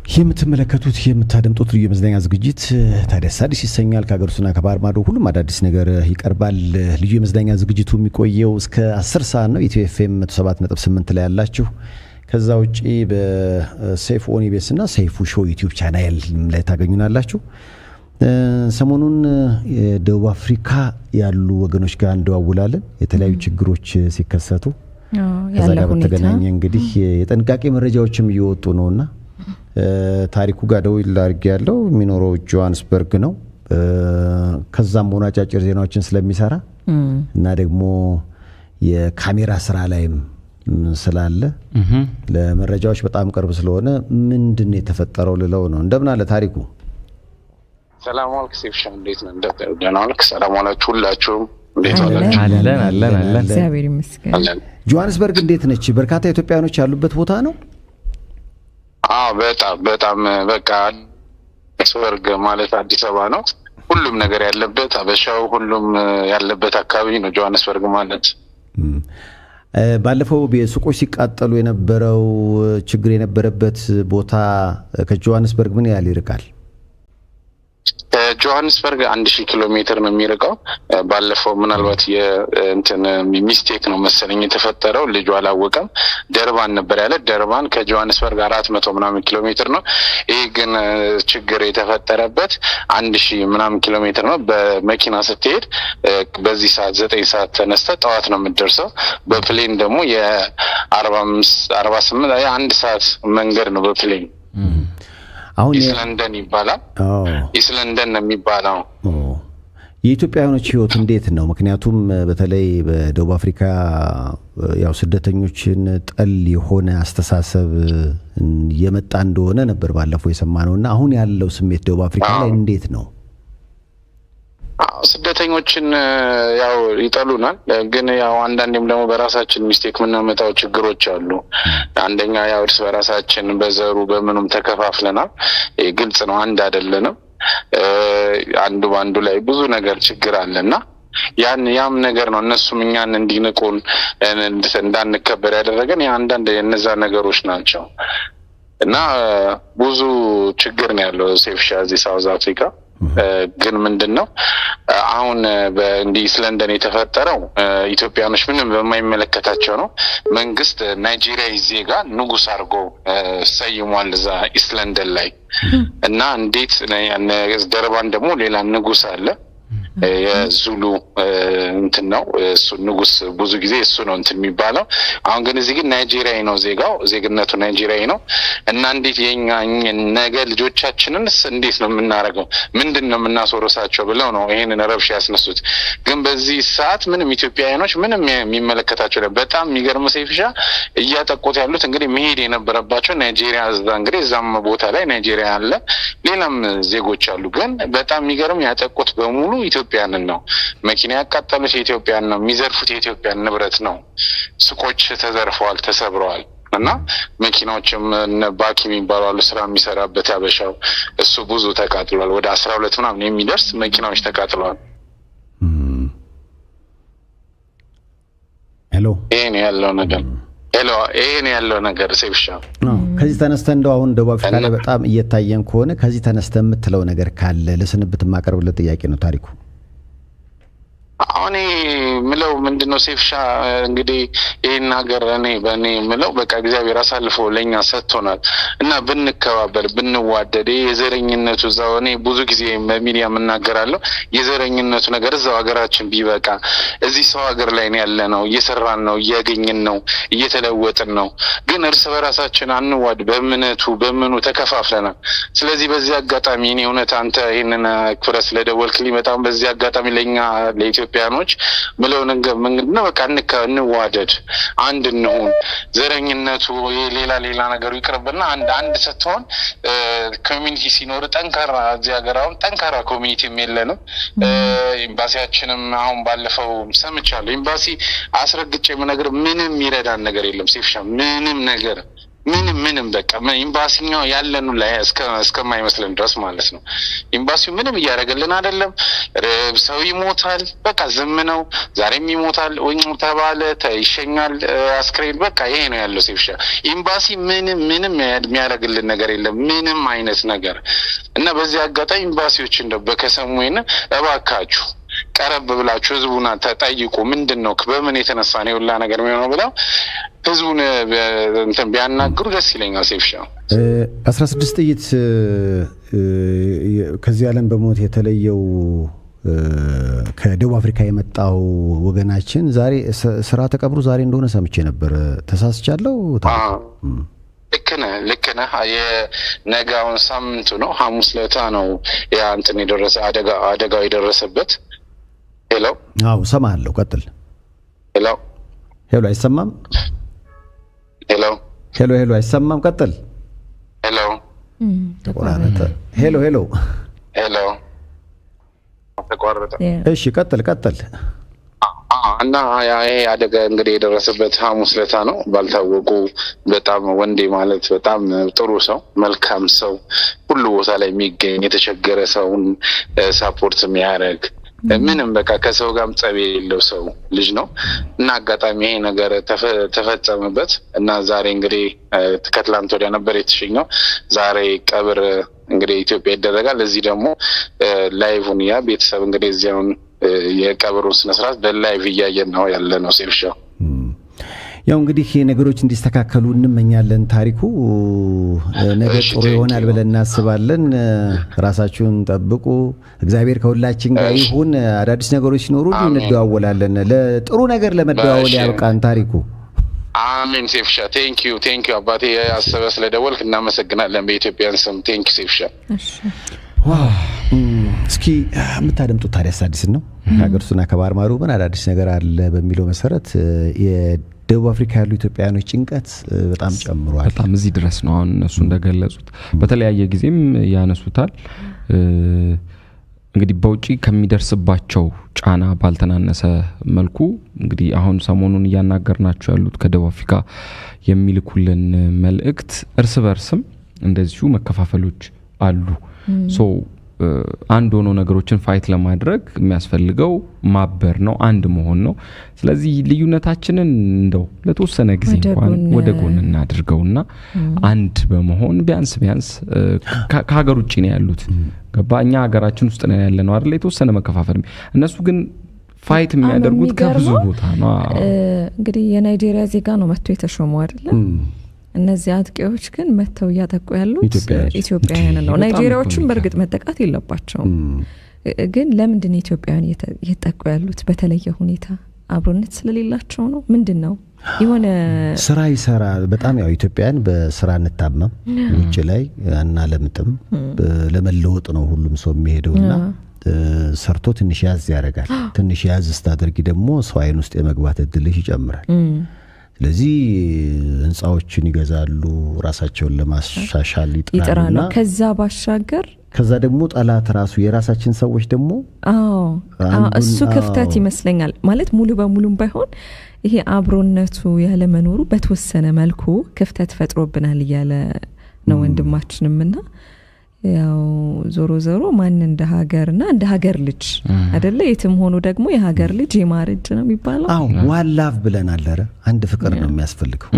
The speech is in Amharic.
የምትመለከቱት የምታደምጡት ልዩ የመዝናኛ ዝግጅት ታዲያስ አዲስ ይሰኛል። ከሀገሩና ከባህር ማዶ ሁሉም አዳዲስ ነገር ይቀርባል። ልዩ የመዝናኛ ዝግጅቱ የሚቆየው እስከ 10 ሰዓት ነው። ኢትዮ ኤፍኤም 107.8 ላይ ያላችሁ፣ ከዛ ውጪ በሰይፉ ኦኒቤስ እና ሰይፉ ሾው ዩቲዩብ ቻናል ላይ ታገኙናላችሁ። ሰሞኑን የደቡብ አፍሪካ ያሉ ወገኖች ጋር እንደዋውላለን የተለያዩ ችግሮች ሲከሰቱ ከዛ ጋር በተገናኘ እንግዲህ የጥንቃቄ መረጃዎችም እየወጡ ነውና ታሪኩ ጋር ደውል አድርጌ ያለው የሚኖረው ጆሃንስበርግ ነው። ከዛም ሆነ አጫጭር ዜናዎችን ስለሚሰራ እና ደግሞ የካሜራ ስራ ላይም ስላለ ለመረጃዎች በጣም ቅርብ ስለሆነ ምንድነው የተፈጠረው ልለው ነው። እንደምን አለ ታሪኩ? ሰላም አለክ ሴፍሻን፣ እንዴት ነው? ደህና አለክ? ሰላም አላችሁ ሁላችሁም? እንዴት አላችሁ? አለን እግዚአብሔር ይመስገን። ጆሃንስበርግ እንዴት ነች? በርካታ ኢትዮጵያኖች ያሉበት ቦታ ነው። በጣም በቃ ጆሃንስበርግ ማለት አዲስ አበባ ነው። ሁሉም ነገር ያለበት አበሻው ሁሉም ያለበት አካባቢ ነው ጆሃንስበርግ ማለት። ባለፈው በሱቆች ሲቃጠሉ የነበረው ችግር የነበረበት ቦታ ከጆሃንስበርግ ምን ያህል ይርቃል? ጆሃንስበርግ 1000 ኪሎ ሜትር ነው የሚርቀው። ባለፈው ምናልባት የእንትን ሚስቴክ ነው መሰለኝ የተፈጠረው፣ ልጁ አላወቀም። ደርባን ነበር ያለ። ደርባን ከጆሃንስበርግ 400 ምናምን ኪሎ ሜትር ነው። ይሄ ግን ችግር የተፈጠረበት 1000 ምናምን ኪሎ ሜትር ነው። በመኪና ስትሄድ በዚህ ሰዓት 9 ሰዓት ተነስተ ጠዋት ነው የምትደርሰው። በፕሌን ደግሞ የ45 48 1 ሰዓት መንገድ ነው በፕሌን። አሁን ኢስለንደን ይባላል። ኢስለንደን ነው የሚባለው። የኢትዮጵያውያኖች ህይወት እንዴት ነው? ምክንያቱም በተለይ በደቡብ አፍሪካ ያው ስደተኞችን ጠል የሆነ አስተሳሰብ የመጣ እንደሆነ ነበር ባለፈው የሰማነውና አሁን ያለው ስሜት ደቡብ አፍሪካ ላይ እንዴት ነው? ስደተኞችን ያው ይጠሉናል፣ ግን ያው አንዳንዴም ደግሞ በራሳችን ሚስቴክ የምናመጣው ችግሮች አሉ። አንደኛ ያው እርስ በራሳችን በዘሩ በምኑም ተከፋፍለናል። ግልጽ ነው፣ አንድ አይደለንም። አንዱ ባንዱ ላይ ብዙ ነገር ችግር አለና ያም ነገር ነው እነሱም እኛን እንዲንቁን እንዳንከበር ያደረገን አንዳንድ የነዛ ነገሮች ናቸው። እና ብዙ ችግር ነው ያለው ሴፍሻ እዚህ ሳውዝ አፍሪካ። ግን ምንድነው አሁን በእንዲህ ኢስለንደን የተፈጠረው ኢትዮጵያኖች ምንም በማይመለከታቸው ነው። መንግስት ናይጄሪያዊ ዜጋ ንጉስ አድርጎ ሰይሟል እዛ ኢስለንደን ላይ። እና እንዴት ደርባን ደግሞ ሌላ ንጉስ አለ የዙሉ እንትን ነው እሱ ንጉስ፣ ብዙ ጊዜ እሱ ነው እንትን የሚባለው። አሁን ግን እዚህ ግን ናይጄሪያዊ ነው ዜጋው፣ ዜግነቱ ናይጄሪያዊ ነው። እና እንዴት የኛ ነገ ልጆቻችንንስ እንዴት ነው የምናረገው? ምንድነው የምናስወርሳቸው ብለው ነው ይሄንን ረብሻ ያስነሱት። ግን በዚህ ሰዓት ምንም ኢትዮጵያውያኖች ምንም የሚመለከታቸው ነው። በጣም የሚገርም ሴፍሻ እያጠቁት ያሉት እንግዲህ መሄድ የነበረባቸው ናይጄሪያ፣ እዛ እንግዲህ እዛም ቦታ ላይ ናይጄሪያ አለ፣ ሌላም ዜጎች አሉ። ግን በጣም የሚገርም ያጠቁት በሙሉ ኢትዮጵያንን ነው። መኪና ያቃጠሉት የኢትዮጵያን ነው፣ የሚዘርፉት የኢትዮጵያን ንብረት ነው። ሱቆች ተዘርፈዋል፣ ተሰብረዋል። እና መኪናዎችም ባኪ የሚባሉ አሉ ስራ የሚሰራበት ያበሻው፣ እሱ ብዙ ተቃጥሏል። ወደ 12 ምናምን የሚደርስ መኪናዎች ተቃጥለዋል። ይሄን ያለው ነገር ሴፍሻ። ከዚህ ተነስተ እንደው አሁን ደቡብ አፍሪካ ላይ በጣም እየታየን ከሆነ ከዚህ ተነስተ የምትለው ነገር ካለ ለስንብት ማቀርብለት ጥያቄ ነው ታሪኩ። አሁን ምለው ምንድነው ሴፍሻ እንግዲህ ይሄን ሀገር በእኔ ምለው በቃ እግዚአብሔር አሳልፎ ለኛ ሰጥቶናል እና ብንከባበር ብንዋደድ፣ የዘረኝነቱ እዛው ብዙ ጊዜ በሚዲያ እናገራለሁ፣ የዘረኝነቱ ነገር እዛው ሀገራችን ቢበቃ። እዚህ ሰው ሀገር ላይ ነው ያለነው፣ እየሰራን ነው፣ እያገኘን ነው፣ እየተለወጥን ነው። ግን እርስ በራሳችን አንዋድ፣ በእምነቱ በምኑ ተከፋፍለናል። ስለዚህ በዚህ አጋጣሚ እኔ እውነት አንተ ይሄንን ክብረ ስለደወልክልኝ በጣም በዚህ አጋጣሚ ለኛ ለኢትዮጵያኖች ምለው ነገር ምንድነው በቃ እንዋደድ፣ አንድ እንሁን። ዘረኝነቱ ሌላ ነገሩ ይቅርብና አንድ ስትሆን ኮሚኒቲ ሲኖር ጠንካራ እዚህ ሀገር አሁን ጠንካራ ኮሚኒቲም የለንም። ኤምባሲያችንም አሁን ባለፈው ሰምቻለሁ ኤምባሲ አስረግጬ የምነግር ምንም ይረዳን ነገር የለም ሴፍሻ፣ ምንም ነገር ምንም በቃ ኤምባሲኛው ያለኑ ላይ እስከማይመስለን ድረስ ማለት ነው። ኤምባሲው ምንም እያደረገልን አይደለም። ሰው ይሞታል፣ በቃ ዝም ነው። ዛሬም ይሞታል ወይ ተባለ ይሸኛል አስክሬን፣ በቃ ይሄ ነው ያለው ሴፍሻ። ኤምባሲ ምንም የሚያደርግልን ነገር የለም፣ ምንም አይነት ነገር እና በዚህ አጋጣሚ ኤምባሲዎች እንደው በከሰሙኝ እባካችሁ ቀረብ ብላችሁ ህዝቡን ተጠይቁ። ምንድነው በምን የተነሳ ነው ሁላ ነገር የሚሆነው ብለው ህዝቡን እንትን ቢያናግሩ ደስ ይለኛል። ሴፍሻ 16 ጥይት ከዚህ ዓለም በሞት የተለየው ከደቡብ አፍሪካ የመጣው ወገናችን ዛሬ ስራ ተቀብሩ ዛሬ እንደሆነ ሰምቼ ነበር። ተሳስቻለሁ? ልክ ነህ። የነጋውን ሳምንቱ ነው፣ ሐሙስ ለታ ነው ያ እንትን የደረሰ አደጋው የደረሰበት። ሄሎ አው ሰማለሁ። ቀጥል። ሄሎ አይሰማም? ሄሎ አይሰማም? ቀጥል። ተቋረጠ። ሄሎ ተቋረጠ። እሺ ቀጥል። እና ይሄ አደጋ እንግዲህ የደረሰበት ሐሙስ ለታ ነው ባልታወቁ በጣም ወንዴ ማለት በጣም ጥሩ ሰው፣ መልካም ሰው፣ ሁሉ ቦታ ላይ የሚገኝ የተቸገረ ሰውን ሳፖርት የሚያደርግ ምንም በቃ ከሰው ጋርም ጸብ የሌለው ሰው ልጅ ነው እና አጋጣሚ ይሄ ነገር ተፈጸመበት እና ዛሬ እንግዲህ ከትላንት ወዲያ ነበር የተሸኘው። ዛሬ ቀብር እንግዲህ ኢትዮጵያ ይደረጋል። እዚህ ደግሞ ላይቭን ያ ቤተሰብ እንግዲህ እዚያውን የቀብሩን ስነስርዓት በላይቭ እያየን ነው ያለ ነው። ሴፍሻው ያው እንግዲህ ነገሮች እንዲስተካከሉ እንመኛለን። ታሪኩ ነገ ጥሩ ይሆናል ብለን እናስባለን። ራሳችሁን ጠብቁ። እግዚአብሔር ከሁላችን ጋር ይሁን። አዳዲስ ነገሮች ሲኖሩ እንደዋወላለን። ለጥሩ ነገር ለመደዋወል ያብቃን ታሪኩ። አሜን። ሴፍሻ ቴንኪዩ አባቴ አሰበ ስለደወልክ እናመሰግናለን። በኢትዮጵያን ስም ቴንኪዩ ሴፍሻ። እስኪ የምታደምጡት ታዲያስ አዲስን ነው። ሀገርሱና ከባህር ማዶ ምን አዳዲስ ነገር አለ በሚለው መሰረት የደቡብ አፍሪካ ያሉ ኢትዮጵያውያኖች ጭንቀት በጣም ጨምሯል። በጣም እዚህ ድረስ ነው አሁን እነሱ እንደገለጹት በተለያየ ጊዜም ያነሱታል። እንግዲህ በውጪ ከሚደርስባቸው ጫና ባልተናነሰ መልኩ እንግዲህ አሁን ሰሞኑን እያናገርናቸው ያሉት ከደቡብ አፍሪካ የሚልኩልን መልእክት እርስ በርስም እንደዚሁ መከፋፈሎች አሉ። ሶ አንድ ሆኖ ነገሮችን ፋይት ለማድረግ የሚያስፈልገው ማበር ነው፣ አንድ መሆን ነው። ስለዚህ ልዩነታችንን እንደው ለተወሰነ ጊዜ እንኳን ወደ ጎን እናድርገውና አንድ በመሆን ቢያንስ ከሀገር ውጪ ነው ያሉት ገባ፣ እኛ ሀገራችን ውስጥ ነው ያለነው አይደል? የተወሰነ መከፋፈል። እነሱ ግን ፋይት የሚያደርጉት ከብዙ ቦታ ነው። እንግዲህ የናይጄሪያ ዜጋ ነው መጥቶ የተሾመው አይደል? እነዚህ አጥቂዎች ግን መተው ያጠቁ ያሉት ኢትዮጵያውያን ነው። ናይጄሪያዎችም በርግጥ መጠቃት የለባቸውም። ግን ለምንድን ነው ኢትዮጵያውያን እየተጠቁ ያሉት? በተለየ ሁኔታ አብሮነት ስለሌላቸው ነው? ምንድነው? የሆነ ስራ ይሰራ በጣም ያው ኢትዮጵያውያን በስራ እንታመም ውጭ ላይ እና ለምጥም ለመለወጥ ነው ሁሉም ሰው የሚሄደውና ሰርቶ ትንሽ ያዝ ያደርጋል። ትንሽ ያዝ ስታደርጊ ደግሞ ሰው አይን ውስጥ የመግባት እድልሽ ይጨምራል። ስለዚህ ህንጻዎችን ይገዛሉ፣ ራሳቸውን ለማሻሻል ይጥራሉ። ከዛ ባሻገር ከዛ ደግሞ ጠላት ራሱ የራሳችን ሰዎች ደግሞ እሱ ክፍተት ይመስለኛል ማለት ሙሉ በሙሉም ባይሆን ይሄ አብሮነቱ ያለ መኖሩ በተወሰነ መልኩ ክፍተት ፈጥሮብናል እያለ ነው ወንድማችንምና ያው ዞሮ ማን እንደ ሀገርና እንደ ሀገር ልጅ አይደለ? የትም ሆኖ ደግሞ የሀገር ልጅ የማርጅ ነው የሚባለው። ዋን ላቭ ብለናል። አንድ ፍቅር ነው የሚያስፈልገው።